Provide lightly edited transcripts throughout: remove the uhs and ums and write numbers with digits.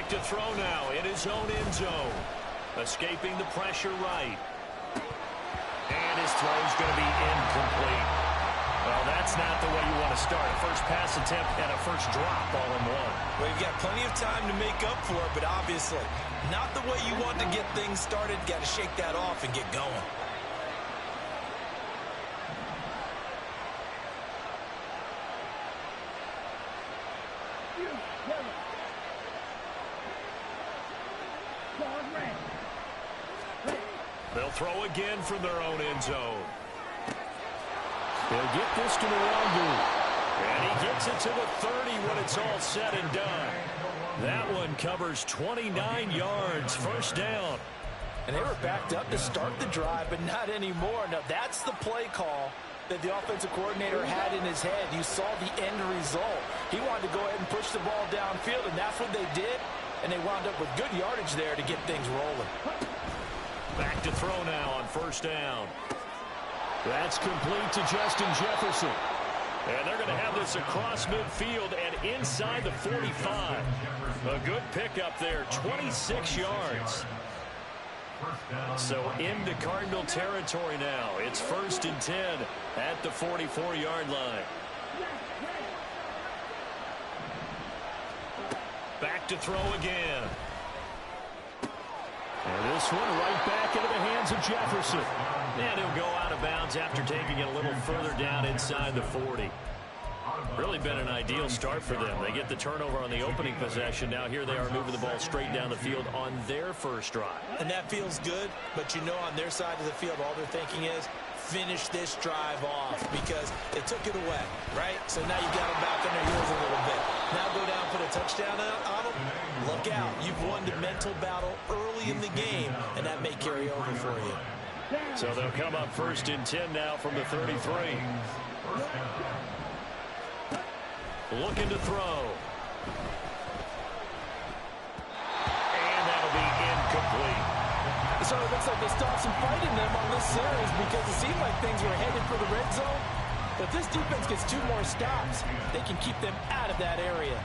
Back to throw now in his own end zone. Escaping the pressure right. And his throw's going to be incomplete. Well, that's not the way you want to start. A first pass attempt and a first drop all in one. Well, you've got plenty of time to make up for it, but obviously not the way you want to get things started. Got to shake that off and get going. They'll throw again from their own end zone. They'll get this to Nwangu. And he gets it to the 30 when it's all said and done. That one covers 29 yards, first down. And they were backed up to start the drive, but not anymore. Now, that's the play call that the offensive coordinator had in his head. You saw the end result. He wanted to go ahead and push the ball downfield, and that's what they did. And they wound up with good yardage there to get things rolling. Back to throw now on first down. That's complete to Justin Jefferson. And they're going to have this across midfield and inside the 45. A good pickup there, 26 yards. So into Cardinal territory now. It's 1st and 10 at the 44-yard line. Back to throw again. And this one right back into the hands of Jefferson. And he'll go out of bounds after taking it a little further down inside the 40. Really been an ideal start for them. They get the turnover on the opening possession. Now here they are moving the ball straight down the field on their first drive. And that feels good, but you know on their side of the field all they're thinking is finish this drive off because they took it away, right? So now you got them back on their heels a little bit. Now go down, put a touchdown on them. Look out. You've won the mental battle early in the game, and that may carry over for you. So they'll come up 1st and 10 now from the 33. Looking to throw. And that'll be incomplete. So it looks like they stopped some fight in them on this series because it seemed like things were headed for the red zone. But if this defense gets 2 more stops, they can keep them out of that area.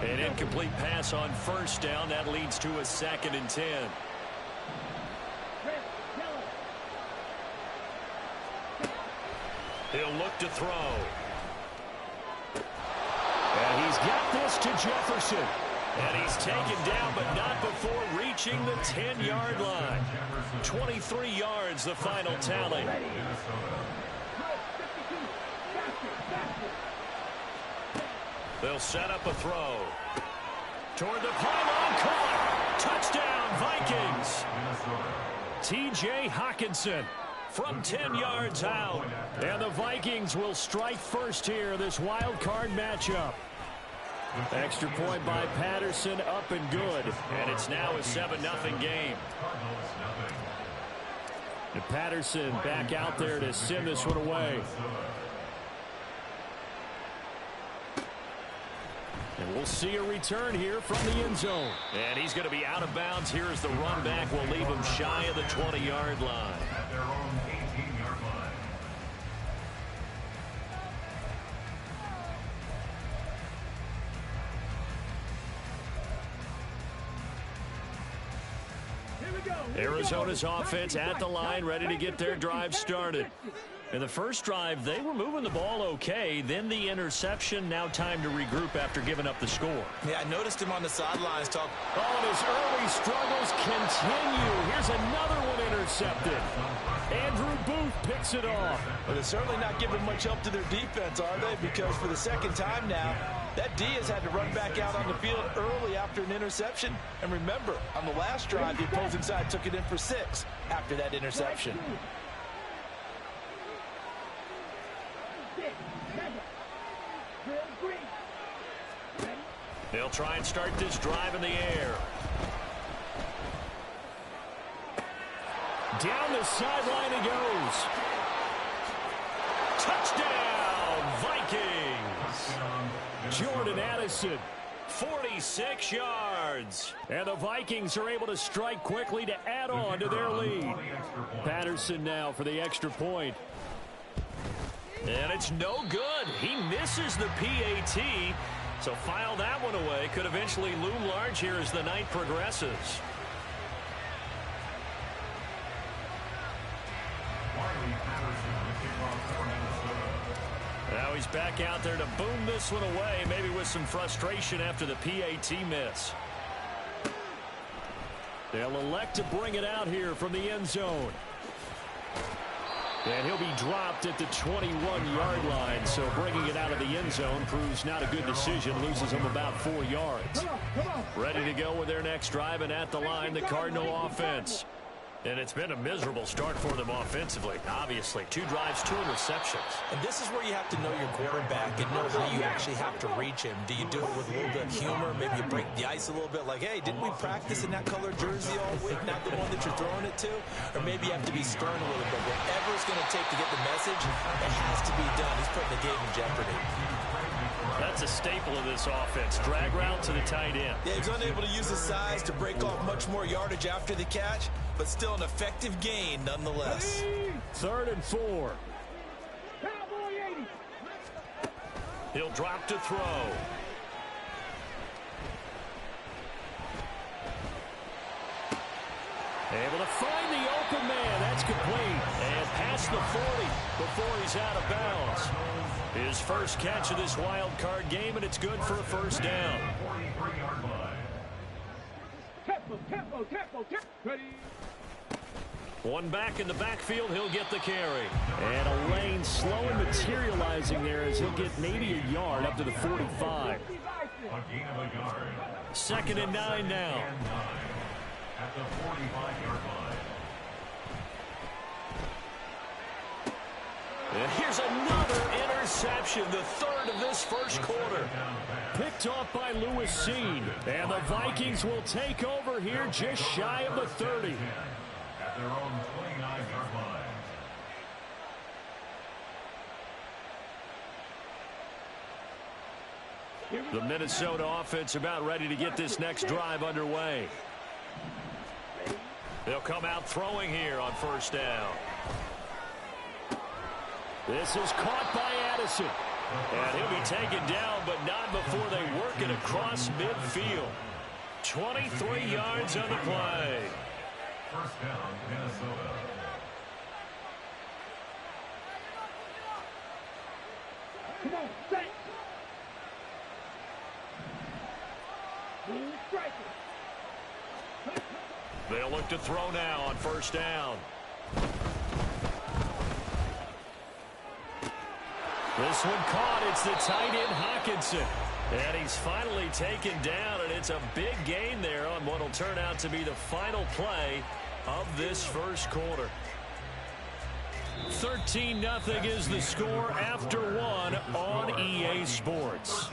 An incomplete pass on first down. That leads to a 2nd and 10. He'll look to throw. And he's got this to Jefferson. And he's taken down, but not before reaching the 10-yard line. 23 yards, the final tally. They'll set up a throw. Toward the pylon, caught. Touchdown, Vikings. T.J. Hockenson from 10 yards out. And the Vikings will strike first here, this wild card matchup. Extra point by Patterson, up and good. And it's now a 7-0 game. And Patterson back out there to send this one away. And we'll see a return here from the end zone. And he's going to be out of bounds here as the run back will leave him shy of the 20-yard line. Arizona's offense at the line, ready to get their drive started. In the first drive, they were moving the ball okay. Then the interception. Now time to regroup after giving up the score. Yeah, I noticed him on the sidelines talk. Oh, and his early struggles continue. Here's another one intercepted. Andrew Booth picks it off. But they're certainly not giving much help to their defense, are they? Because for the second time now, that D has had to run back out on the field early after an interception. And remember, on the last drive, the opposing side took it in for 6 after that interception. They'll try and start this drive in the air. Down the sideline he goes. Touchdown, Vikings. Jordan Addison, 46 yards. And the Vikings are able to strike quickly to add on to their lead. Patterson now for the extra point. And it's no good. He misses the PAT. So file that one away. Could eventually loom large here as the night progresses. Now he's back out there to boom this one away, maybe with some frustration after the PAT miss. They'll elect to bring it out here from the end zone. And he'll be dropped at the 21-yard line, so bringing it out of the end zone proves not a good decision, loses him about 4 yards. Ready to go with their next drive, and at the line, the Cardinal offense. And it's been a miserable start for them offensively, obviously. 2 drives, 2 interceptions. And this is where you have to know your quarterback and know how you actually have to reach him. Do you do it with a little bit of humor? Maybe you break the ice a little bit like, hey, didn't we practice in that color jersey all week, not the one that you're throwing it to? Or maybe you have to be stern a little bit. Whatever it's going to take to get the message, it has to be done. He's putting the game in jeopardy. That's a staple of this offense. Drag route to the tight end. Yeah, he's unable to use his size to break off much more yardage after the catch, but still an effective gain nonetheless. 3rd and 4. He'll drop to throw. Able to find the open man. That's complete. And past the 40 before he's out of bounds. His first catch of this wild card game, and it's good for a first down. One back in the backfield, he'll get the carry. And a lane slow and materializing there as he'll get maybe a yard up to the 45. 2nd and 9 now. At the 45-yard line. And here's another interception, the 3rd of this first quarter. Picked off by Lewis Seen. And the Vikings will take over here just shy of the 30. At their own 29-yard line. The Minnesota offense about ready to get this next drive underway. They'll come out throwing here on first down. This is caught by Addison. And he'll be taken down, but not before they work it across midfield. 23 yards on the play. First down, Minnesota. Come on, set. They'll look to throw now on first down. This one caught. It's the tight end Hawkinson. And he's finally taken down, and it's a big gain there on what will turn out to be the final play of this first quarter. 13-0 is the score after 1 on EA Sports.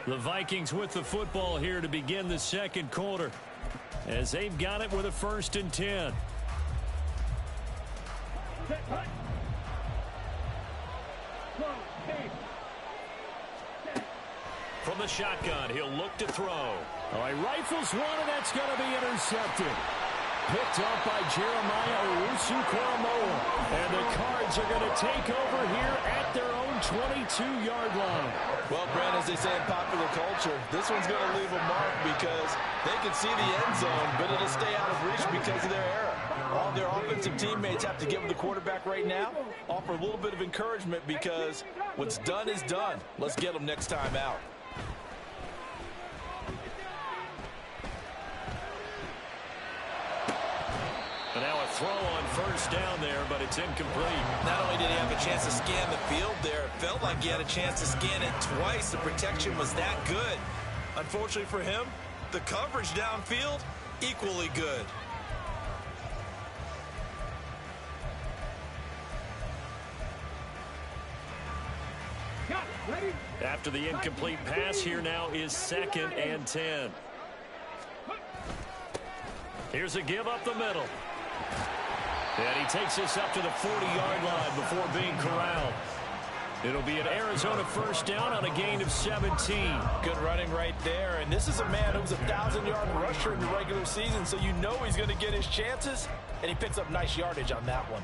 The Vikings with the football here to begin the second quarter as they've got it with a 1st and 10. From the shotgun, he'll look to throw. Oh, he rifles one, and that's going to be intercepted. Picked up by Jeremiah Owusu-Koramoah. And the Cards are going to take over here at their own 22-yard line. Well, Brent, as they say in popular culture, this one's going to leave a mark because they can see the end zone, but it'll stay out of reach because of their error. All their offensive teammates have to give the quarterback right now, offer a little bit of encouragement because what's done is done. Let's get them next time out. And now a throw on first down there, but it's incomplete. Not only did he have a chance to scan the field there, it felt like he had a chance to scan it twice. The protection was that good. Unfortunately for him, the coverage downfield, equally good. After the incomplete pass, here now is 2nd and 10. Here's a give up the middle. And he takes this up to the 40-yard line before being corralled. It'll be an Arizona first down on a gain of 17. Good running right there. And this is a man who was a 1,000-yard rusher in the regular season, so you know he's going to get his chances. And he picks up nice yardage on that one.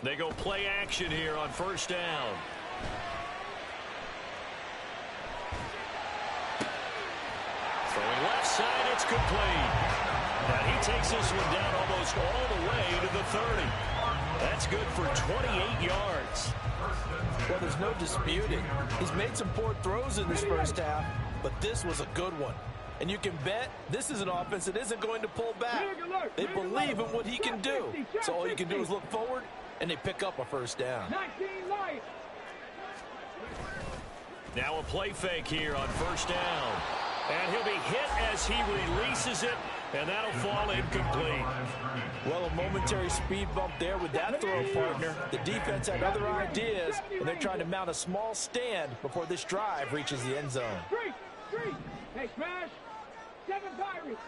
They go play action here on first down. Throwing left side, it's complete. And he takes this one down almost all the way to the 30. That's good for 28 yards. Well, there's no disputing. He's made some poor throws in this first half, but this was a good one. And you can bet this is an offense that isn't going to pull back. They believe in what he can do. So all you can do is look forward, and they pick up a first down. Now a play fake here on first down. And he'll be hit as he releases it, and that'll fall incomplete. Well, a momentary speed bump there with that throw, partner. The defense had other ideas, and they're trying to mount a small stand before this drive reaches the end zone. Three. Hey, smash. 7 Pirates.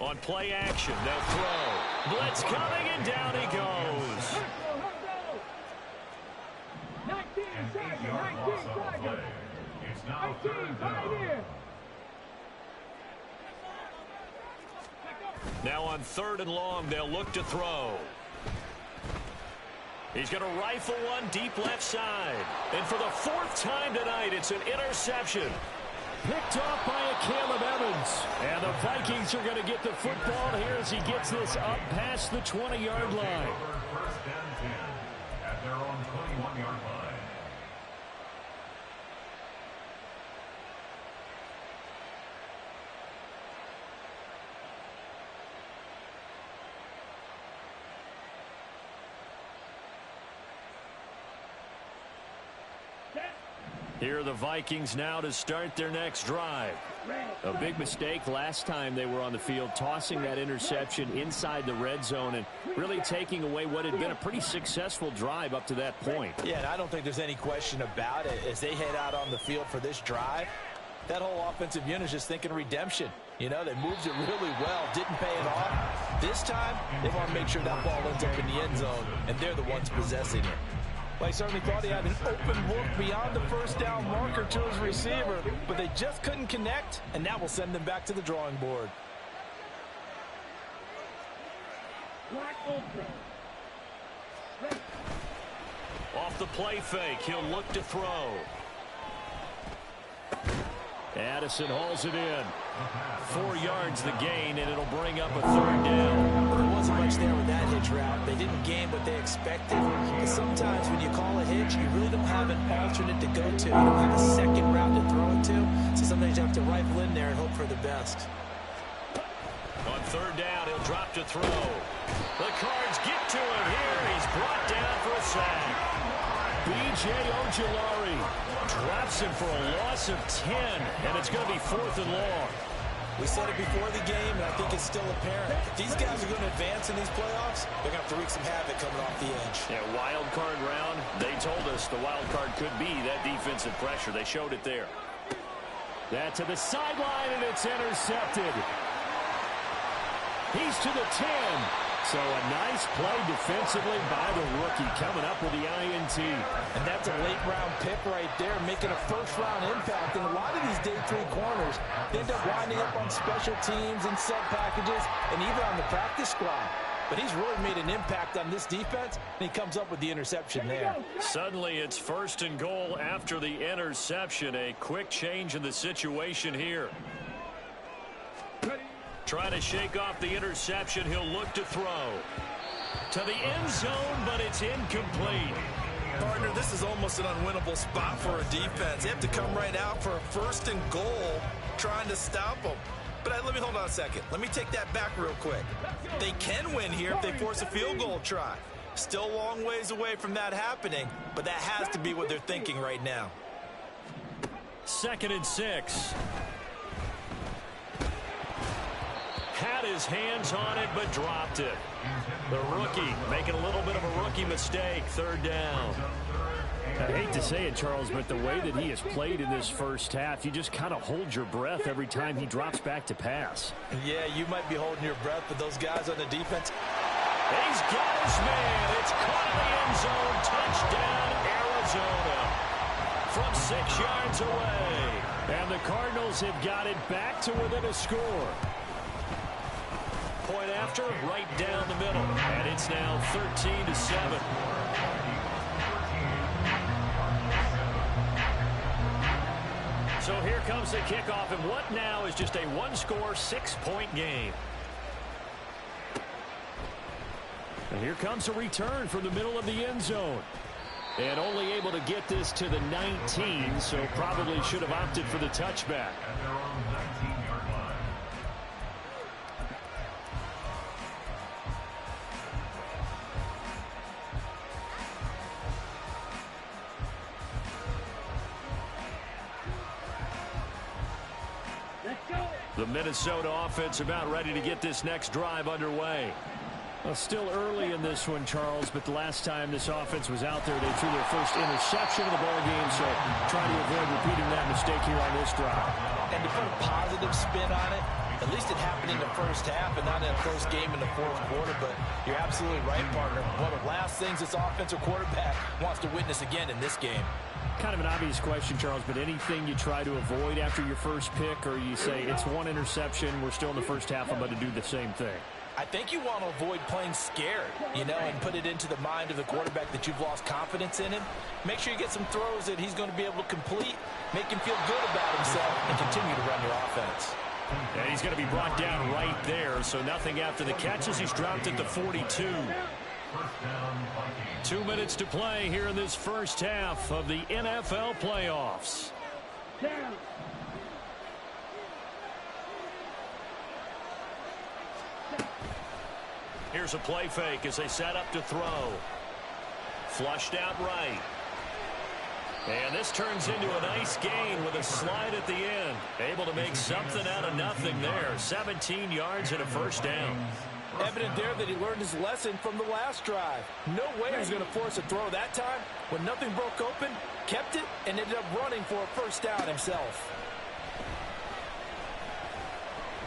On play action, they'll throw. Blitz coming, and down he goes. 19, Tiger. 18, Pioneer. Now on 3rd and long, they'll look to throw. He's going to rifle one deep left side. And for the 4th time tonight, it's an interception. Picked off by a Caleb Evans. And the Vikings are going to get the football here as he gets this up past the 20-yard line. First and 10 at their own 21-yard line. Here are the Vikings now to start their next drive. A big mistake last time they were on the field, tossing that interception inside the red zone and really taking away what had been a pretty successful drive up to that point. Yeah, and I don't think there's any question about it. As they head out on the field for this drive, that whole offensive unit is just thinking redemption. You know, they moved it really well, didn't pay it off. This time, they want to make sure that ball ends up in the end zone, and they're the ones possessing it. Well, he certainly thought he had an open look beyond the first down marker to his receiver, but they just couldn't connect, and that will send them back to the drawing board. Off the play fake, he'll look to throw. Addison hauls it in. 4 yards the gain, and it'll bring up a 3rd down. There wasn't much there with that hitch route. They didn't gain what they expected. Because sometimes when you call a hitch, you really don't have an alternate to go to. You don't have a second route to throw it to. So sometimes you have to rifle in there and hope for the best. On 3rd down, he'll drop to throw. The Cards get to him here. He's brought down for a sack. B.J. Ojulari drops him for a loss of 10, and it's going to be 4th and long. We said it before the game, and I think it's still apparent. If these guys are going to advance in these playoffs, they're going to have to wreak some havoc coming off the edge. Yeah, wild card round. They told us the wild card could be that defensive pressure. They showed it there. That to the sideline, and it's intercepted. He's to the 10. So a nice play defensively by the rookie coming up with the INT. And that's a late-round pick right there, making a first-round impact. And a lot of these day 3 corners, they end up winding up on special teams and sub packages and even on the practice squad. But he's really made an impact on this defense, and he comes up with the interception there. Suddenly it's 1st and goal after the interception. A quick change in the situation here. Trying to shake off the interception. He'll look to throw. To the end zone, but it's incomplete. Partner, this is almost an unwinnable spot for a defense. They have to come right out for a 1st and goal trying to stop them. But let me hold on a second. Let me take that back real quick. They can win here if they force a field goal try. Still a long ways away from that happening, but that has to be what they're thinking right now. 2nd and 6. Had his hands on it, but dropped it. The rookie making a little bit of a rookie mistake. 3rd down. I hate to say it, Charles, but the way that he has played in this first half, you just kind of hold your breath every time he drops back to pass. Yeah, you might be holding your breath, but those guys on the defense. He's got his man. It's caught in the end zone. Touchdown, Arizona. From 6 yards away. And the Cardinals have got it back to within a score. Point after, right down the middle. And it's now 13-7. So here comes the kickoff, and what now is just a one-score, 6-point game. And here comes a return from the middle of the end zone. And only able to get this to the 19, so probably should have opted for the touchback. At their own 19-yard line. Let's go. The Minnesota offense about ready to get this next drive underway. Well, still early in this one, Charles, but the last time this offense was out there, they threw their first interception of the ball game, so try to avoid repeating that mistake here on this drive. And to put a positive spin on it, at least it happened in the first half and not in the first game in the fourth quarter, but you're absolutely right, partner. One of the last things this offensive quarterback wants to witness again in this game. Kind of an obvious question, Charles, but anything you try to avoid after your first pick, or you say it's one interception, we're still in the first half, I'm going to do the same thing? I think you want to avoid playing scared, and put it into the mind of the quarterback that you've lost confidence in him. Make sure you get some throws that he's going to be able to complete, make him feel good about himself, and continue to run your offense. And he's going to be brought down right there, so nothing after the catches. He's dropped at the 42. 2 minutes to play here in this first half of the NFL playoffs. Down. Here's a play fake as they set up to throw. Flushed out right. And this turns into a nice gain with a slide at the end. Able to make something out of nothing there. 17 yards and a first down. Evident there that he learned his lesson from the last drive. No way he was going to force a throw that time. When nothing broke open, kept it, and ended up running for a first down himself.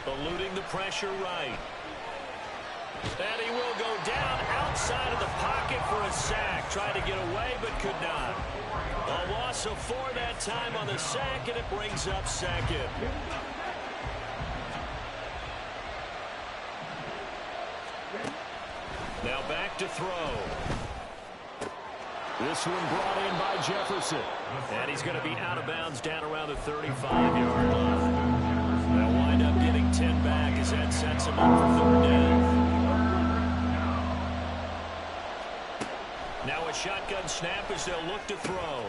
Eluding the pressure right. And he will go down outside of the pocket for a sack. Tried to get away, but could not. A loss of 4 that time on the sack, and it brings up second. Now back to throw. This one brought in by Jefferson. And he's going to be out of bounds down around the 35-yard line. They'll wind up getting 10 back as that sets him up for third down. Now a shotgun snap as they'll look to throw.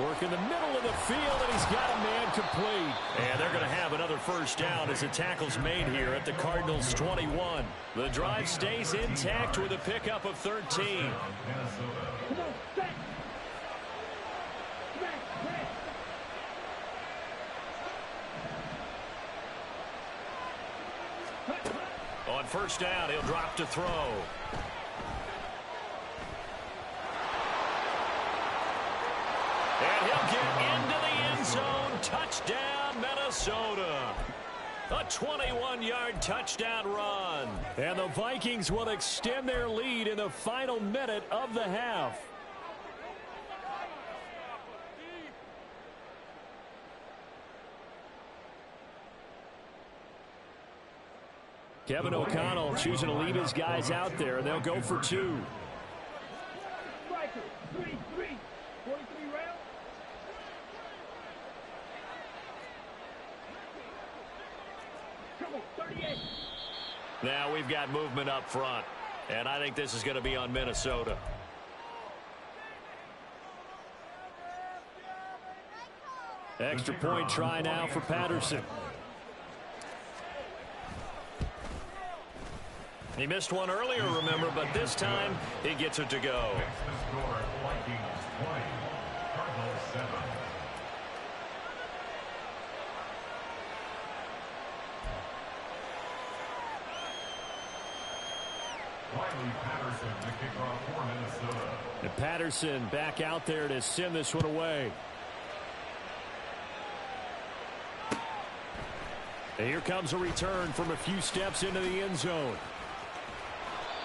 Work in the middle of the field, and he's got a man complete. And they're going to have another first down as the tackle's made here at the Cardinals' 21. The drive stays intact with a pickup of 13. Come on, set. Smash, press. On first down, he'll drop to throw. And he'll get into the end zone. Touchdown, Minnesota. A 21-yard touchdown run. And the Vikings will extend their lead in the final minute of the half. Kevin O'Connell choosing to lead his guys out there, and they'll go for 2. Striker, 3, 43 round. Come on, 38. Now we've got movement up front, and I think this is going to be on Minnesota. Extra point try now for Patterson. He missed one earlier, remember, but this time he gets it to go. Riley Patterson, the kickoff for Minnesota. And Patterson back out there to send this one away. And here comes a return from a few steps into the end zone.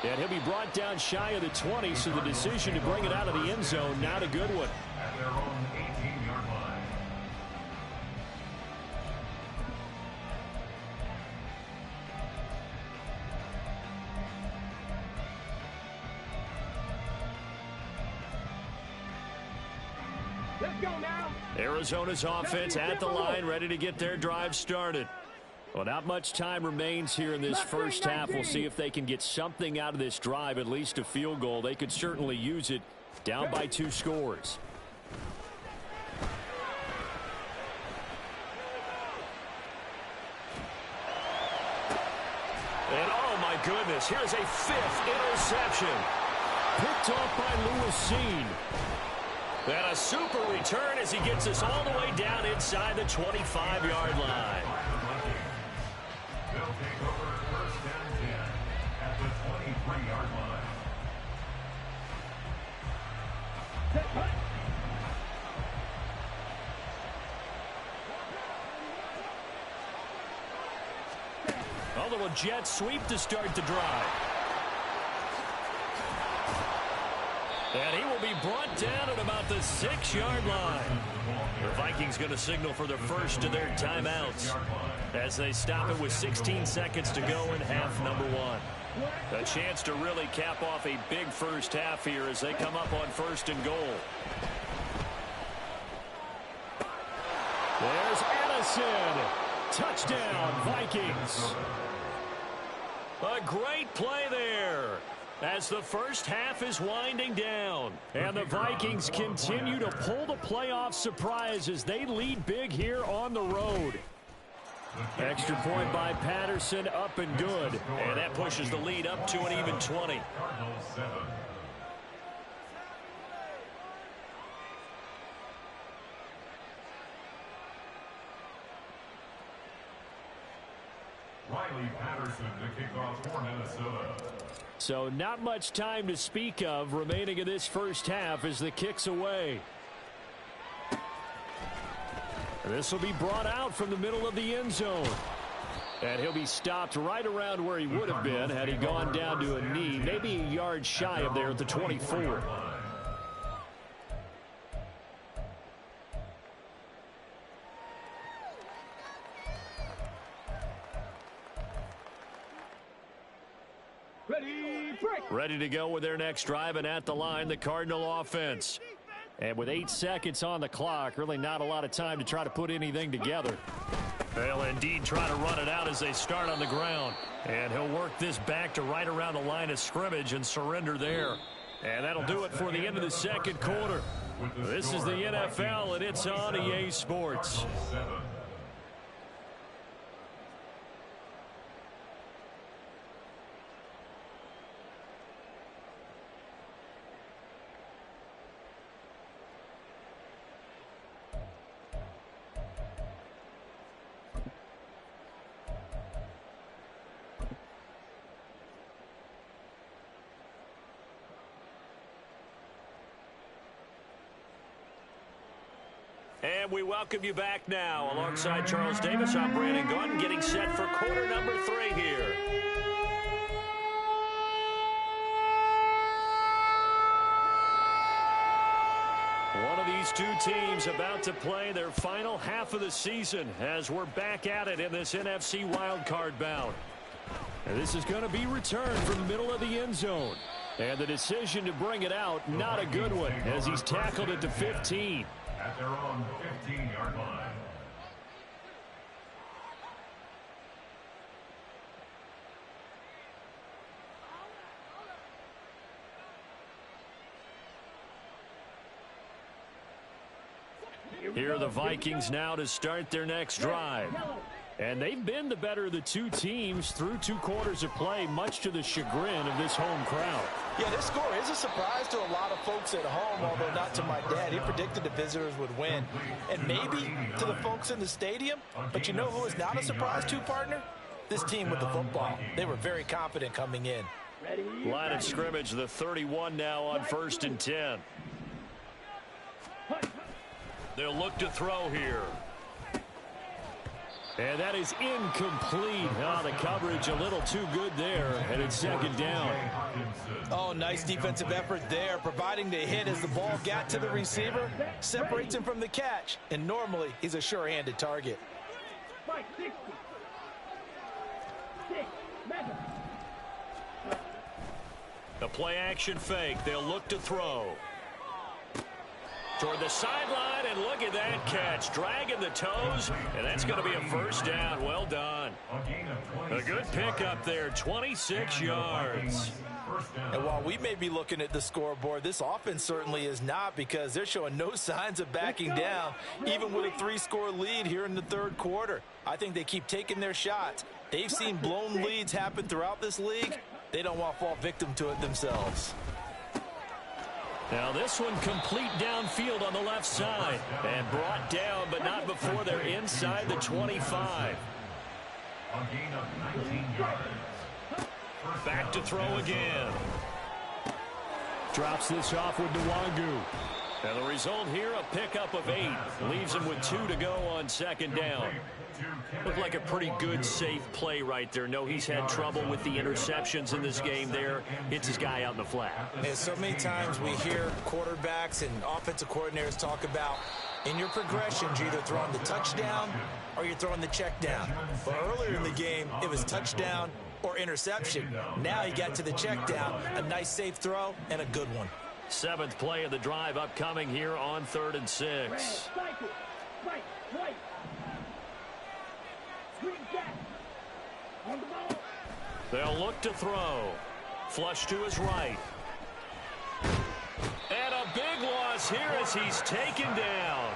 And he'll be brought down shy of the 20, so the decision to bring it out of the end zone, not a good one. At their own 18-yard line. Let's go now. Arizona's offense at the line, ready to get their drive started. Well, not much time remains here in this first half. We'll see if they can get something out of this drive, at least a field goal. They could certainly use it, down by 2 scores. And oh my goodness, here's a 5th interception. Picked off by Lewis. And a super return as he gets us all the way down inside the 25-yard line. They'll take over first and 10 at the 23-yard line. A little jet sweep to start the drive. And he will be brought down at about the 6-yard line. The Vikings going to signal for the first of their timeouts as they stop it with 16 seconds to go in half number 1. A chance to really cap off a big first half here as they come up on 1st and goal. There's Addison. Touchdown, Vikings. A great play there as the first half is winding down. And the Vikings continue to pull the playoff surprise as they lead big here on the road. Extra point by Patterson, up and good. And that pushes the lead up to an even 20. Cardinals 7. Riley Patterson, the kickoff for Minnesota. So not much time to speak of remaining in this first half as the kick's away. This will be brought out from the middle of the end zone. And he'll be stopped right around where he would have been had he gone down to a knee, maybe a yard shy of there at the 24. Ready to go with their next drive, and at the line, the Cardinal offense. And with 8 seconds on the clock, really not a lot of time to try to put anything together. They'll indeed try to run it out as they start on the ground. And he'll work this back to right around the line of scrimmage and surrender there. And that'll do it for the end of the second quarter. This is the NFL, and it's on EA Sports. And we welcome you back now. Alongside Charles Davis, I'm Brandon Gordon, getting set for quarter number 3 here. One of these two teams about to play their final half of the season as we're back at it in this NFC wildcard bout. And this is going to be returned from the middle of the end zone. And the decision to bring it out, not a good one, as he's tackled at the 15. At their own 15-yard line. Here are the Vikings now to start their next drive. And they've been the better of the two teams through 2 quarters of play, much to the chagrin of this home crowd. Yeah, this score is a surprise to a lot of folks at home, although not to my dad. He predicted the visitors would win. And maybe to the folks in the stadium. But you know who is not a surprise to, partner? This team with the football. They were very confident coming in. Line of scrimmage, the 31 now on 1st and 10. They'll look to throw here. And that is incomplete. Oh, the coverage a little too good there, and it's 2nd down. Oh, nice defensive effort there, providing the hit as the ball got to the receiver, separates him from the catch, and normally he's a sure-handed target. The play-action fake. They'll look to throw. Toward the sideline, and look at that catch. Dragging the toes, and that's going to be a 1st down. Well done. A good pickup there, 26 yards. And while we may be looking at the scoreboard, this offense certainly is not, because they're showing no signs of backing down, even with a 3-score lead here in the 3rd quarter. I think they keep taking their shots. They've seen blown leads happen throughout this league. They don't want to fall victim to it themselves. Now this one complete downfield on the left side. And brought down, but not before they're inside the 25. A gain of 19 yards. Back to throw again. Drops this off with Nwangu. And the result here, a pickup of 8. Leaves him with 2 to go on 2nd down. Looked like a pretty good, safe play right there. No, he's had trouble with the interceptions in this game there. Hits his guy out in the flat. And so many times we hear quarterbacks and offensive coordinators talk about, in your progressions, you're either throwing the touchdown or you're throwing the check down. But earlier in the game, it was touchdown or interception. Now he got to the check down, a nice safe throw, and a good one. 7th play of the drive upcoming here on 3rd and 6. They'll look to throw. Flush to his right. And a big loss here as he's taken down.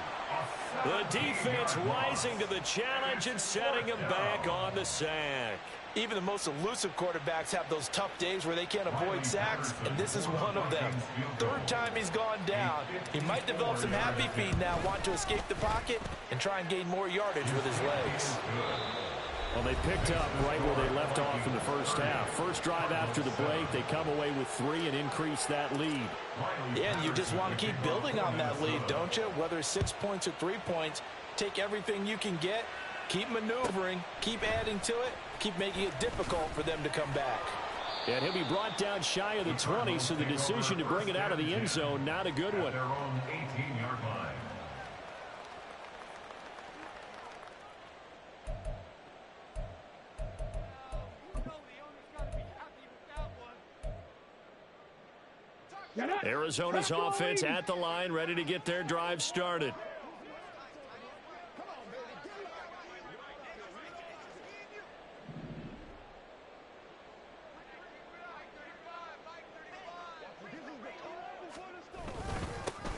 The defense rising to the challenge and setting him back on the sack. Even the most elusive quarterbacks have those tough days where they can't avoid sacks, and this is one of them. 3rd time he's gone down. He might develop some happy feet now, want to escape the pocket and try and gain more yardage with his legs. Well, they picked up right where they left off in the 1st half. First drive after the break, they come away with 3 and increase that lead. Yeah, and you just want to keep building on that lead, don't you? Whether it's 6 points or 3 points, take everything you can get, keep maneuvering, keep adding to it, keep making it difficult for them to come back. And he'll be brought down shy of the 20, so the decision to bring it out of the end zone, not a good one. Their own 18-yard line. Arizona's offense at the line, ready to get their drive started.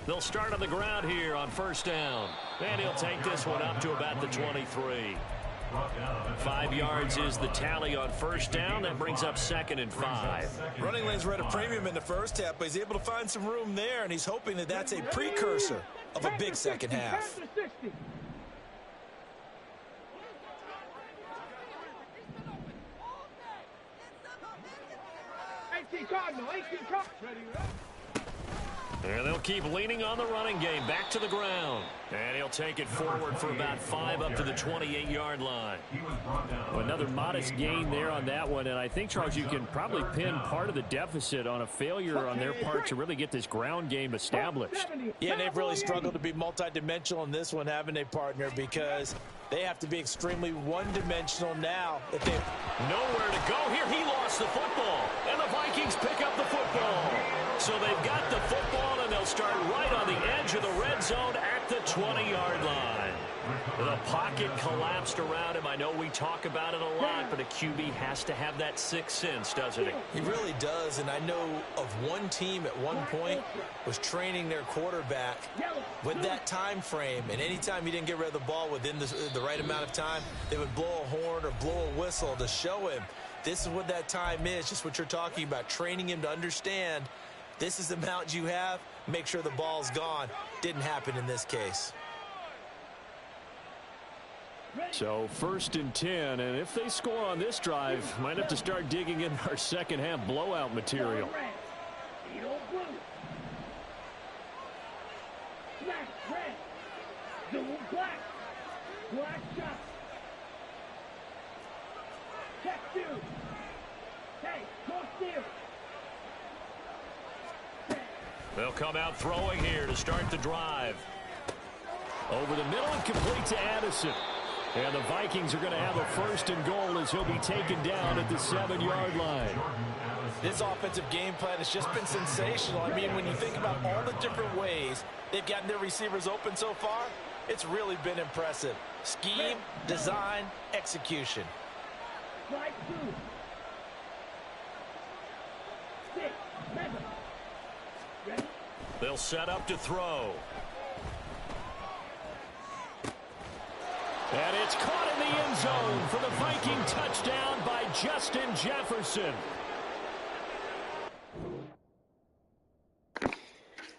They'll start on the ground here on 1st down. And he'll take this one up to about the 23. 5 yards is the tally on 1st down. That brings up 2nd and 5. Running lanes were at a premium in the 1st half, but he's able to find some room there, and he's hoping that that's a precursor of a big 2nd half. And they'll keep leaning on the running game. Back to the ground. And he'll take it forward for about 5 up to the 28-yard line. Well, another modest gain there on that one. And I think, Charles, you can probably pin part of the deficit on a failure on their part to really get this ground game established. Yeah, they've really struggled to be multidimensional in this one, haven't they, partner? Because they have to be extremely one-dimensional now. If they nowhere to go here, he lost the football. And the Vikings pick up the football. So they've got the football, and they'll start right on the edge of the red zone at the 20-yard line. The pocket collapsed around him. I know we talk about it a lot, but a QB has to have that sixth sense, doesn't he? He really does, and I know of one team at one point was training their quarterback with that time frame, and anytime he didn't get rid of the ball within the right amount of time, they would blow a horn or blow a whistle to show him this is what that time is, just what you're talking about, training him to understand this is the amount you have, make sure the ball's gone. Didn't happen in this case. So 1st and 10, and if they score on this drive, might have to start digging in our second half blowout material. Black shot. Check 2. Hey, cross steer. They'll come out throwing here to start the drive. Over the middle and complete to Addison. And the Vikings are going to have a 1st and goal as he'll be taken down at the 7-yard line. This offensive game plan has just been sensational. I mean, when you think about all the different ways they've gotten their receivers open so far, it's really been impressive. Scheme, design, execution. Slide 2. 6, 7. Ready? They'll set up to throw. And it's caught in the end zone for the Viking touchdown by Justin Jefferson.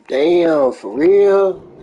Damn, for real?